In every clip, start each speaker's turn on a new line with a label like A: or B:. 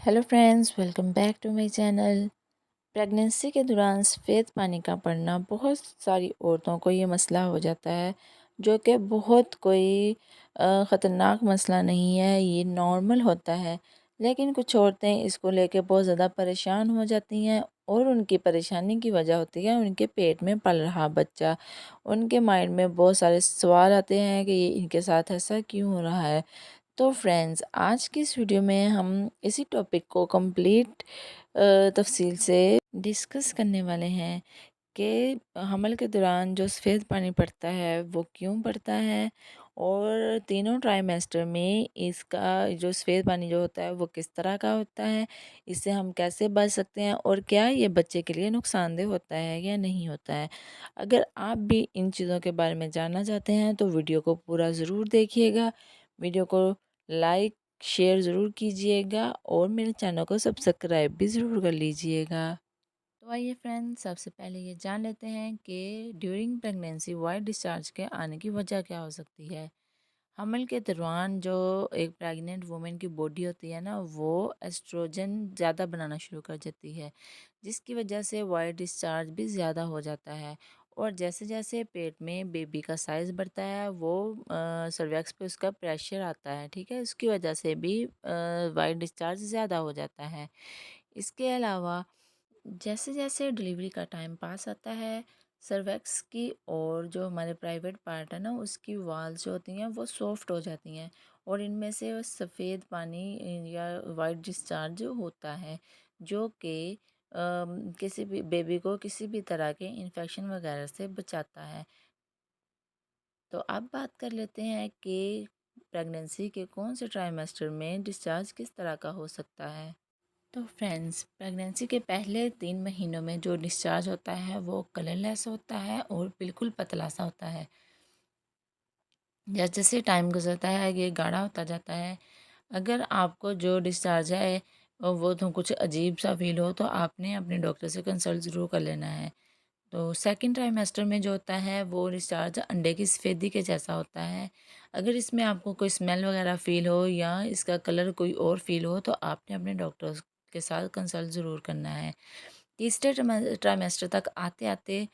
A: Hello friends, welcome back to my channel. Pregnancy के दौरान सफ़ेद पानी का पड़ना बहुत सारी औरतों को ये मसला हो जाता है, जो कि बहुत कोई ख़तरनाक मसला नहीं है, ये नॉर्मल होता है। लेकिन कुछ औरतें इसको लेके बहुत ज़्यादा परेशान हो जाती हैं और उनकी परेशानी की वजह होती है उनके पेट में पल रहा बच्चा। उनके माइंड में बहुत सारे सवाल आते हैं कि ये इनके साथ ऐसा क्यों हो रहा है। तो फ्रेंड्स, आज की इस वीडियो में हम इसी टॉपिक को कंप्लीट तफसील से डिस्कस करने वाले हैं कि हमल के दौरान जो सफ़ेद पानी पड़ता है वो क्यों पड़ता है, और तीनों ट्राइमेस्टर में इसका जो सफ़ेद पानी जो होता है वो किस तरह का होता है, इससे हम कैसे बच सकते हैं और क्या ये बच्चे के लिए नुकसानदेह होता है या नहीं होता है। अगर आप भी इन चीज़ों के बारे में जानना चाहते हैं तो वीडियो को पूरा ज़रूर देखिएगा। वीडियो को लाइक शेयर ज़रूर कीजिएगा और मेरे चैनल को सब्सक्राइब भी ज़रूर कर लीजिएगा। तो आइए फ्रेंड्स, सबसे पहले ये जान लेते हैं कि ड्यूरिंग प्रेगनेंसी वाइट डिस्चार्ज के आने की वजह क्या हो सकती है। हमल के दौरान जो एक प्रेग्नेंट वुमेन की बॉडी होती है ना, वो एस्ट्रोजन ज़्यादा बनाना शुरू कर देती है, जिसकी वजह से वाइट डिस्चार्ज भी ज़्यादा हो जाता है। और जैसे जैसे पेट में बेबी का साइज़ बढ़ता है वो सर्वैक्स पे उसका प्रेशर आता है, ठीक है, उसकी वजह से भी वाइट डिस्चार्ज ज़्यादा हो जाता है। इसके अलावा जैसे जैसे डिलीवरी का टाइम पास आता है, सर्वेक्स की और जो हमारे प्राइवेट पार्ट है ना, उसकी वाल्स जो होती हैं वो सॉफ्ट हो जाती हैं और इनमें से सफ़ेद पानी या वाइट डिस्चार्ज होता है, जो कि किसी भी बेबी को किसी भी तरह के इन्फेक्शन वगैरह से बचाता है। तो अब बात कर लेते हैं कि प्रेगनेंसी के कौन से ट्राइमेस्टर में डिस्चार्ज किस तरह का हो सकता है। तो फ्रेंड्स, प्रेगनेंसी के पहले 3 महीनों में जो डिस्चार्ज होता है वो कलरलेस होता है और बिल्कुल पतला सा होता है। जैसे जैसे टाइम गुजरता है ये गाढ़ा होता जाता है। अगर आपको जो डिस्चार्ज है वो तो कुछ अजीब सा फील हो तो आपने अपने डॉक्टर से कंसल्ट ज़रूर कर लेना है। तो सेकंड ट्राइमेस्टर में जो होता है वो डिस्चार्ज अंडे की सफ़ेदी के जैसा होता है। अगर इसमें आपको कोई स्मेल वगैरह फ़ील हो या इसका कलर कोई और फील हो तो आपने अपने डॉक्टर के साथ कंसल्ट ज़रूर करना है। तीसरे ट्राइमेस्टर तक आते आते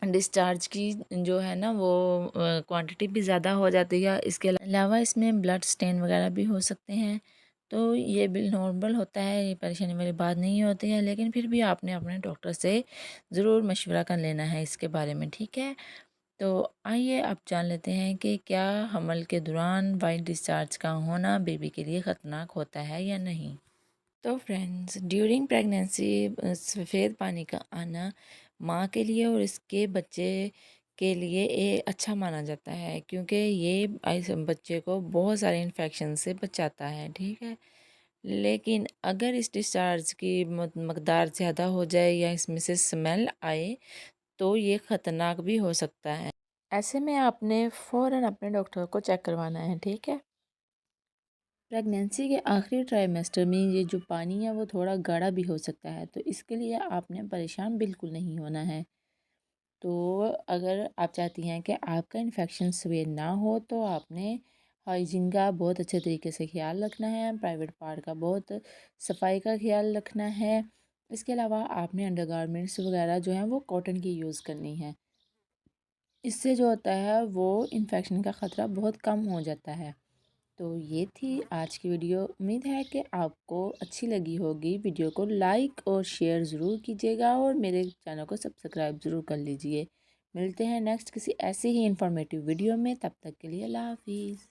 A: डिस्चार्ज की जो है ना वो क्वांटिटी भी ज़्यादा हो जाती है। इसके अलावा इसमें ब्लड स्टेन वगैरह भी हो सकते हैं। तो ये बिल नॉर्मल होता है, ये परेशानी वाली बात नहीं होती है, लेकिन फिर भी आपने अपने डॉक्टर से ज़रूर मशवरा कर लेना है इसके बारे में, ठीक है। तो आइए अब जान लेते हैं कि क्या हमल के दौरान वाइट डिस्चार्ज का होना बेबी के लिए ख़तरनाक होता है या नहीं। तो फ्रेंड्स, ड्यूरिंग प्रेगनेंसी सफ़ेद पानी का आना माँ के लिए और इसके बच्चे के लिए ये अच्छा माना जाता है, क्योंकि ये बच्चे को बहुत सारे इन्फेक्शन से बचाता है, ठीक है। लेकिन अगर इस डिस्चार्ज की मकदार ज़्यादा हो जाए या इसमें से स्मेल आए तो ये ख़तरनाक भी हो सकता है। ऐसे में आपने फ़ौरन अपने डॉक्टर को चेक करवाना है, ठीक है। प्रेगनेंसी के आखिरी ट्राइमेस्टर में ये जो पानी है वो थोड़ा गाढ़ा भी हो सकता है, तो इसके लिए आपने परेशान बिल्कुल नहीं होना है। तो अगर आप चाहती हैं कि आपका इन्फेक्शन सवेर ना हो तो आपने हाइजीन का बहुत अच्छे तरीके से ख्याल रखना है, प्राइवेट पार्ट का बहुत सफाई का ख्याल रखना है। इसके अलावा आपने अंडरगारमेंट्स वगैरह जो हैं वो कॉटन की यूज़ करनी है। इससे जो होता है वो इन्फेक्शन का ख़तरा बहुत कम हो जाता है। तो ये थी आज की वीडियो। उम्मीद है कि आपको अच्छी लगी होगी। वीडियो को लाइक और शेयर ज़रूर कीजिएगा और मेरे चैनल को सब्सक्राइब ज़रूर कर लीजिए। मिलते हैं नेक्स्ट किसी ऐसे ही इंफॉर्मेटिव वीडियो में, तब तक के लिए अल्लाह हाफिज़।